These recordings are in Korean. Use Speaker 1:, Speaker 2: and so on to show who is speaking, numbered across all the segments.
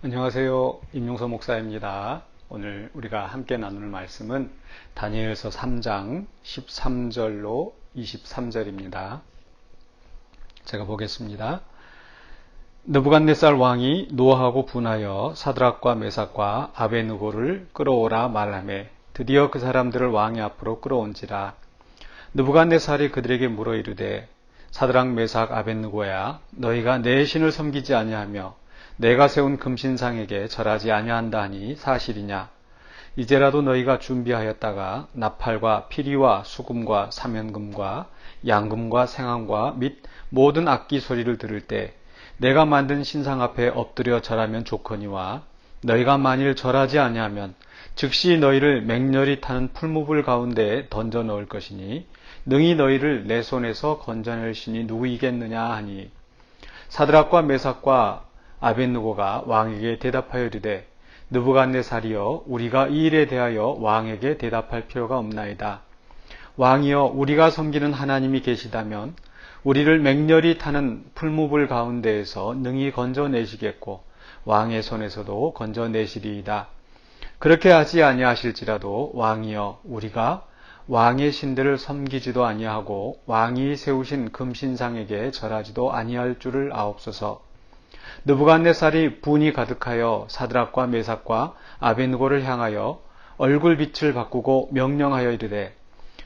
Speaker 1: 안녕하세요. 임용서 목사입니다. 오늘 우리가 함께 나눌 말씀은 다니엘서 3장 13절로 23절입니다. 제가 보겠습니다. 느부갓네살 왕이 노하고 분하여 사드락과 메삭과 아베느고를 끌어오라 말하매 드디어 그 사람들을 왕의 앞으로 끌어온지라. 느부갓네살이 그들에게 물어 이르되 사드락 메삭 아벳느고야, 너희가 내 신을 섬기지 아니하며 내가 세운 금신상에게 절하지 아니한다 하니 사실이냐? 이제라도 너희가 준비하였다가 나팔과 피리와 수금과 사면금과 양금과 생황과 및 모든 악기 소리를 들을 때 내가 만든 신상 앞에 엎드려 절하면 좋거니와, 너희가 만일 절하지 아니하면 즉시 너희를 맹렬히 타는 풀무불 가운데 던져 넣을 것이니 능히 너희를 내 손에서 건져낼 신이 누구이겠느냐 하니, 사드락과 메삭과 아벳느고가 왕에게 대답하여 이르되 느부갓네살이여, 우리가 이 일에 대하여 왕에게 대답할 필요가 없나이다. 왕이여, 우리가 섬기는 하나님이 계시다면 우리를 맹렬히 타는 풀무불 가운데에서 능히 건져내시겠고 왕의 손에서도 건져내시리이다. 그렇게 하지 아니하실지라도 왕이여, 우리가 왕의 신들을 섬기지도 아니하고 왕이 세우신 금신상에게 절하지도 아니할 줄을 아옵소서. 느부갓네살이 분이 가득하여 사드락과 메삭과 아벳느고를 향하여 얼굴빛을 바꾸고 명령하여 이르되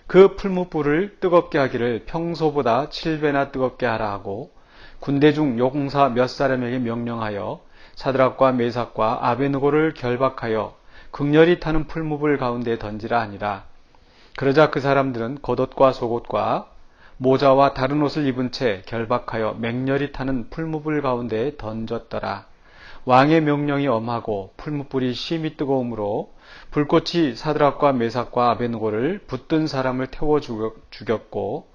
Speaker 1: 그 풀무불을 뜨겁게 하기를 평소보다 7배나 뜨겁게 하라 하고, 군대 중 용사 몇 사람에게 명령하여 사드락과 메삭과 아벳느고를 결박하여 극렬히 타는 풀무불 가운데 던지라 하니라. 그러자 그 사람들은 겉옷과 속옷과 모자와 다른 옷을 입은 채 결박하여 맹렬히 타는 풀무불 가운데 던졌더라. 왕의 명령이 엄하고 풀무불이 심히 뜨거우므로 불꽃이 사드락과 메삭과 아벳느고를 붙든 사람을 태워 죽였고,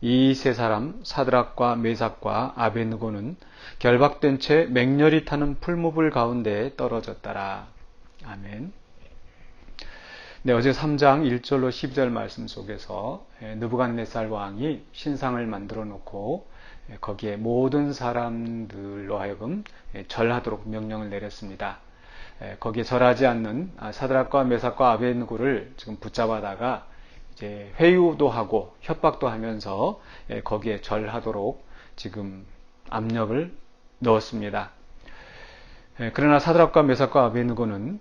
Speaker 1: 이 세 사람 사드락과 메삭과 아벳느고는 결박된 채 맹렬히 타는 풀무불 가운데 떨어졌더라. 아멘. 네, 어제 3장 1절로 12절 말씀 속에서 느부갓네살 왕이 신상을 만들어 놓고 거기에 모든 사람들로 하여금 절하도록 명령을 내렸습니다. 거기에 절하지 않는 사드락과 메삭과 아벳느고를 지금 붙잡아다가 이제 회유도 하고 협박도 하면서 거기에 절하도록 지금 압력을 넣었습니다. 그러나 사드락과 메삭과 아벳느고는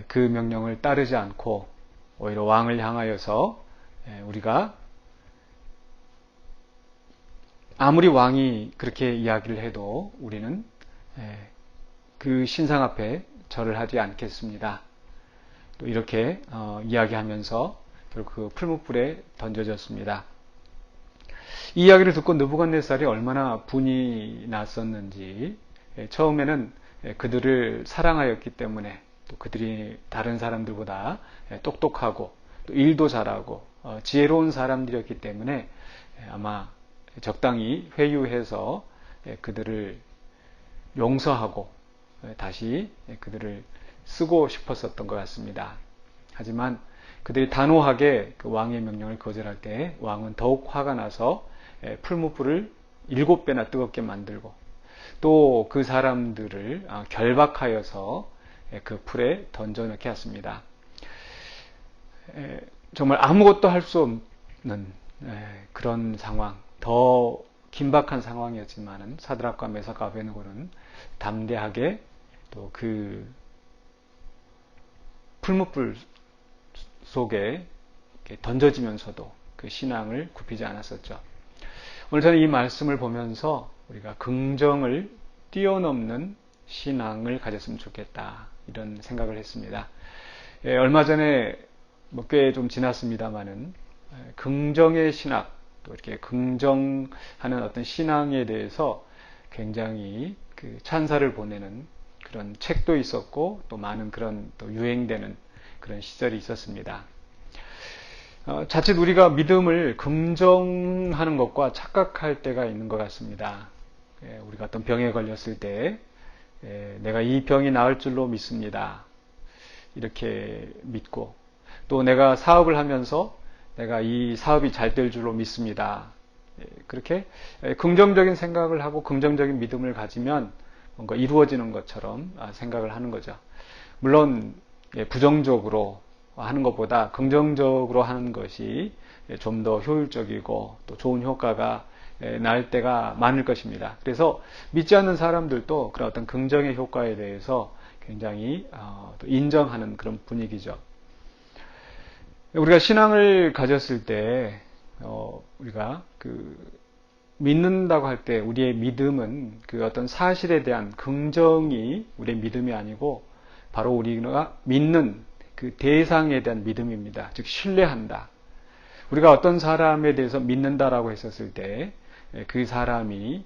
Speaker 1: 그 명령을 따르지 않고 오히려 왕을 향하여서 우리가 아무리 왕이 그렇게 이야기를 해도 우리는 그 신상 앞에 절을 하지 않겠습니다. 또 이렇게 이야기하면서 결국 그 풀무불에 던져졌습니다. 이 이야기를 듣고 느부갓네살이 얼마나 분이 났었는지, 처음에는 그들을 사랑하였기 때문에, 또 그들이 다른 사람들보다 똑똑하고 또 일도 잘하고 지혜로운 사람들이었기 때문에 아마 적당히 회유해서 그들을 용서하고 다시 그들을 쓰고 싶었었던 것 같습니다. 하지만 그들이 단호하게 그 왕의 명령을 거절할 때 왕은 더욱 화가 나서 풀무불을 7배나 뜨겁게 만들고 또 그 사람들을 결박하여서 그 풀에 던져넣게 했습니다. 정말 아무것도 할 수 없는 그런 상황, 더 긴박한 상황이었지만 사드락과 메삭과 아벳느고는 담대하게 또 그 풀무불 속에 던져지면서도 그 신앙을 굽히지 않았었죠. 오늘 저는 이 말씀을 보면서 우리가 긍정을 뛰어넘는 신앙을 가졌으면 좋겠다, 이런 생각을 했습니다. 얼마 전에 꽤 좀 지났습니다만은 긍정의 신학, 또 이렇게 긍정하는 어떤 신앙에 대해서 굉장히 그 찬사를 보내는 그런 책도 있었고 또 많은 그런 또 유행되는 그런 시절이 있었습니다. 자칫 우리가 믿음을 긍정하는 것과 착각할 때가 있는 것 같습니다. 우리가 어떤 병에 걸렸을 때 내가 이 병이 나을 줄로 믿습니다, 이렇게 믿고, 또 내가 사업을 하면서 내가 이 사업이 잘 될 줄로 믿습니다, 그렇게 긍정적인 생각을 하고 긍정적인 믿음을 가지면 뭔가 이루어지는 것처럼 생각을 하는 거죠. 물론 부정적으로 하는 것보다 긍정적으로 하는 것이 좀 더 효율적이고 또 좋은 효과가 날 때가 많을 것입니다. 그래서 믿지 않는 사람들도 그런 어떤 긍정의 효과에 대해서 굉장히 인정하는 그런 분위기죠. 우리가 신앙을 가졌을 때 우리가 믿는다고 할 때 우리의 믿음은 그 어떤 사실에 대한 긍정이 우리의 믿음이 아니고 바로 우리가 믿는 그 대상에 대한 믿음입니다. 즉 신뢰한다. 우리가 어떤 사람에 대해서 믿는다라고 했었을 때 그 사람이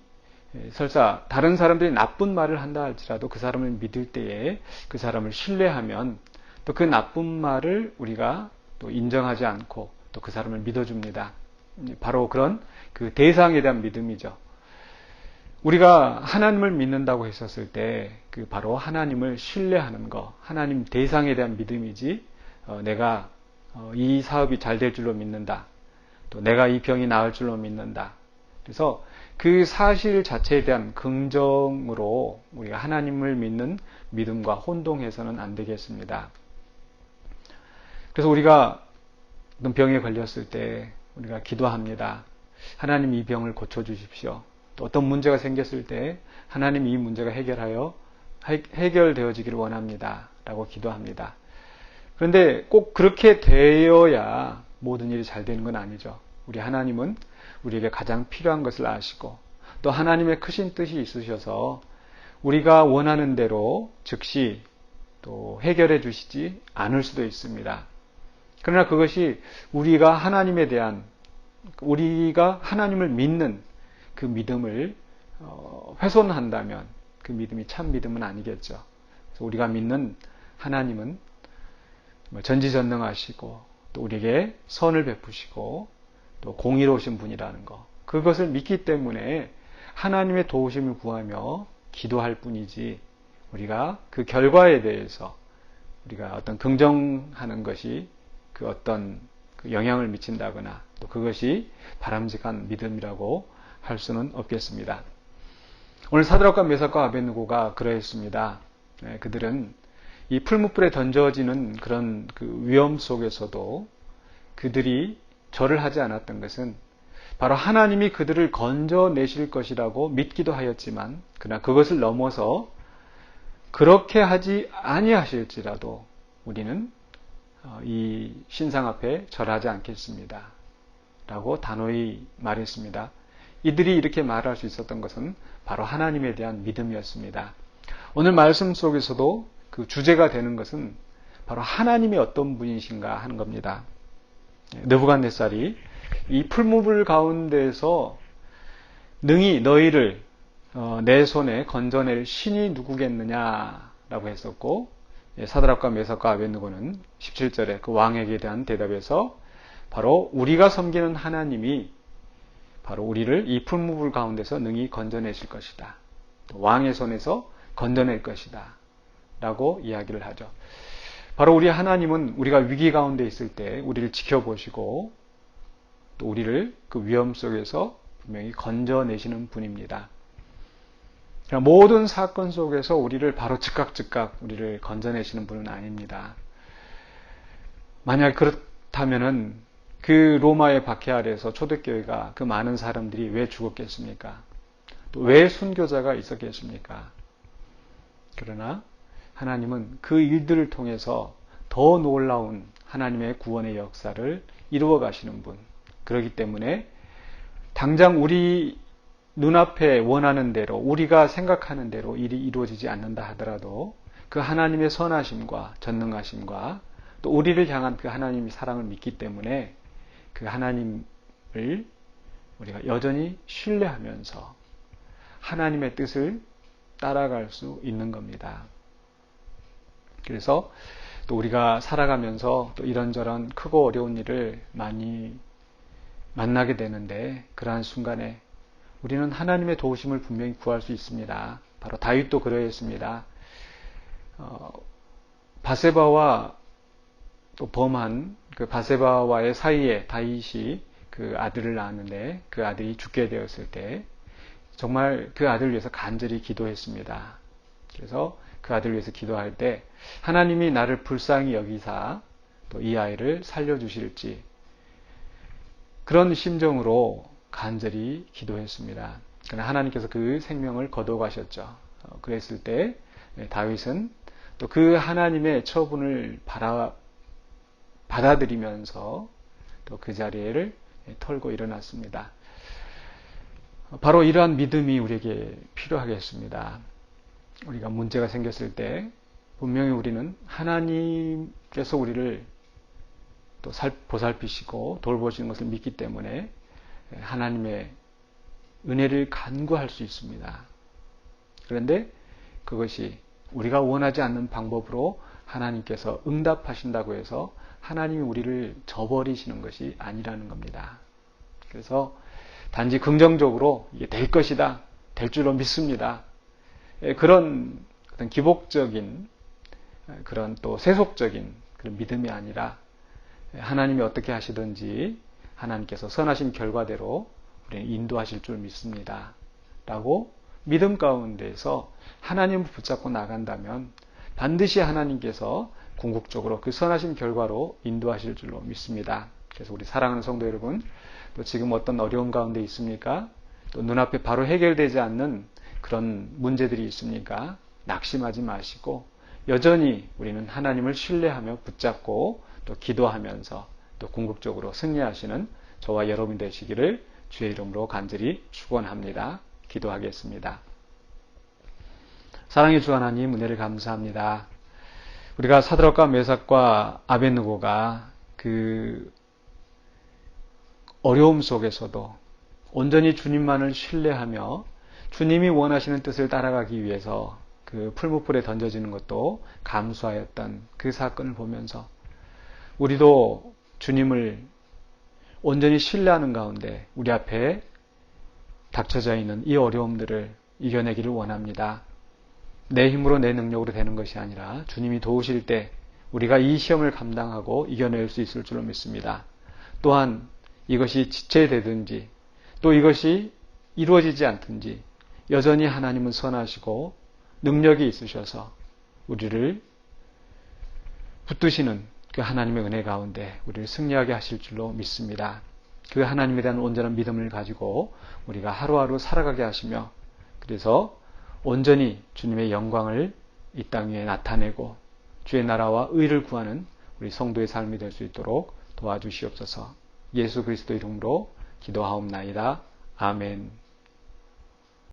Speaker 1: 설사 다른 사람들이 나쁜 말을 한다 할지라도 그 사람을 믿을 때에 그 사람을 신뢰하면 또 그 나쁜 말을 우리가 또 인정하지 않고 또 그 사람을 믿어줍니다. 바로 그런 그 대상에 대한 믿음이죠. 우리가 하나님을 믿는다고 했었을 때 그 바로 하나님을 신뢰하는 거, 하나님 대상에 대한 믿음이지 내가 이 사업이 잘 될 줄로 믿는다. 또 내가 이 병이 나을 줄로 믿는다. 그래서 그 사실 자체에 대한 긍정으로 우리가 하나님을 믿는 믿음과 혼동해서는 안 되겠습니다. 그래서 우리가 어떤 병에 걸렸을 때 우리가 기도합니다. 하나님 이 병을 고쳐주십시오. 또 어떤 문제가 생겼을 때 하나님 이 문제가 해결되어지기를 원합니다. 라고 기도합니다. 그런데 꼭 그렇게 되어야 모든 일이 잘 되는 건 아니죠. 우리 하나님은 우리에게 가장 필요한 것을 아시고 또 하나님의 크신 뜻이 있으셔서 우리가 원하는 대로 즉시 또 해결해 주시지 않을 수도 있습니다. 그러나 그것이 우리가 하나님에 대한 우리가 하나님을 믿는 그 믿음을 훼손한다면 그 믿음이 참 믿음은 아니겠죠. 그래서 우리가 믿는 하나님은 전지전능하시고 또 우리에게 선을 베푸시고 또 공의로우신 분이라는 것, 그것을 믿기 때문에 하나님의 도우심을 구하며 기도할 뿐이지 우리가 그 결과에 대해서 우리가 어떤 긍정하는 것이 그 어떤 영향을 미친다거나 또 그것이 바람직한 믿음이라고 할 수는 없겠습니다. 오늘 사드락과 메삭과 아벳느고가 그러했습니다. 그들은 이 풀무불에 던져지는 그런 그 위험 속에서도 그들이 절을 하지 않았던 것은 바로 하나님이 그들을 건져내실 것이라고 믿기도 하였지만 그러나 그것을 넘어서 그렇게 하지 아니하실지라도 우리는 이 신상 앞에 절하지 않겠습니다. 라고 단호히 말했습니다. 이들이 이렇게 말할 수 있었던 것은 바로 하나님에 대한 믿음이었습니다. 오늘 말씀 속에서도 그 주제가 되는 것은 바로 하나님이 어떤 분이신가 하는 겁니다. 느부갓네살이 이 풀무불 가운데서 능히 너희를 내 손에 건져낼 신이 누구겠느냐라고 했었고 사드락과 메삭과 아벳느고는 17절에 그 왕에게 대한 대답에서 바로 우리가 섬기는 하나님이 바로 우리를 이 풀무불 가운데서 능히 건져내실 것이다. 왕의 손에서 건져낼 것이다. 라고 이야기를 하죠. 바로 우리 하나님은 우리가 위기 가운데 있을 때 우리를 지켜보시고 또 우리를 그 위험 속에서 분명히 건져내시는 분입니다. 모든 사건 속에서 우리를 바로 즉각 우리를 건져내시는 분은 아닙니다. 만약 그렇다면은 그 로마의 박해 아래에서 초대교회가 그 많은 사람들이 왜 죽었겠습니까? 또 왜 순교자가 있었겠습니까? 그러나 하나님은 그 일들을 통해서 더 놀라운 하나님의 구원의 역사를 이루어 가시는 분. 그렇기 때문에 당장 우리 눈앞에 원하는 대로 우리가 생각하는 대로 일이 이루어지지 않는다 하더라도 그 하나님의 선하심과 전능하심과 또 우리를 향한 그 하나님의 사랑을 믿기 때문에 그 하나님을 우리가 여전히 신뢰하면서 하나님의 뜻을 따라갈 수 있는 겁니다. 그래서 또 우리가 살아가면서 또 이런저런 크고 어려운 일을 많이 만나게 되는데 그러한 순간에 우리는 하나님의 도우심을 분명히 구할 수 있습니다. 바로 다윗도 그러했습니다. 바세바와 또 범한 그 바세바와의 사이에 다윗이 그 아들을 낳았는데 그 아들이 죽게 되었을 때 정말 그 아들을 위해서 간절히 기도했습니다. 그래서 그 아들을 위해서 기도할 때 하나님이 나를 불쌍히 여기사 또 이 아이를 살려주실지 그런 심정으로 간절히 기도했습니다. 그러나 하나님께서 그 생명을 거둬가셨죠. 그랬을 때 다윗은 또 그 하나님의 처분을 받아들이면서 또 그 자리를 털고 일어났습니다. 바로 이러한 믿음이 우리에게 필요하겠습니다. 우리가 문제가 생겼을 때 분명히 우리는 하나님께서 우리를 또 보살피시고 돌보시는 것을 믿기 때문에 하나님의 은혜를 간구할 수 있습니다. 그런데 그것이 우리가 원하지 않는 방법으로 하나님께서 응답하신다고 해서 하나님이 우리를 저버리시는 것이 아니라는 겁니다. 그래서 단지 긍정적으로 이게 될 것이다, 될 줄로 믿습니다. 그런 어떤 기복적인 그런 또 세속적인 그런 믿음이 아니라 하나님이 어떻게 하시든지 하나님께서 선하신 결과대로 우리는 인도하실 줄 믿습니다. 라고 믿음 가운데서 하나님을 붙잡고 나간다면 반드시 하나님께서 궁극적으로 그 선하신 결과로 인도하실 줄로 믿습니다. 그래서 우리 사랑하는 성도 여러분, 또 지금 어떤 어려움 가운데 있습니까? 또 눈앞에 바로 해결되지 않는 그런 문제들이 있습니까? 낙심하지 마시고 여전히 우리는 하나님을 신뢰하며 붙잡고 또 기도하면서 또 궁극적으로 승리하시는 저와 여러분 되시기를 주의 이름으로 간절히 축원합니다. 기도하겠습니다. 사랑의 주 하나님, 은혜를 감사합니다. 우리가 사드락과 메삭과 아벳느고가 그 어려움 속에서도 온전히 주님만을 신뢰하며 주님이 원하시는 뜻을 따라가기 위해서 그 풀무불에 던져지는 것도 감수하였던 그 사건을 보면서 우리도 주님을 온전히 신뢰하는 가운데 우리 앞에 닥쳐져 있는 이 어려움들을 이겨내기를 원합니다. 내 힘으로 내 능력으로 되는 것이 아니라 주님이 도우실 때 우리가 이 시험을 감당하고 이겨낼 수 있을 줄로 믿습니다. 또한 이것이 지체되든지 또 이것이 이루어지지 않든지 여전히 하나님은 선하시고 능력이 있으셔서 우리를 붙드시는 그 하나님의 은혜 가운데 우리를 승리하게 하실 줄로 믿습니다. 그 하나님에 대한 온전한 믿음을 가지고 우리가 하루하루 살아가게 하시며 그래서 온전히 주님의 영광을 이 땅 위에 나타내고 주의 나라와 의를 구하는 우리 성도의 삶이 될 수 있도록 도와주시옵소서. 예수 그리스도 이름으로 기도하옵나이다. 아멘.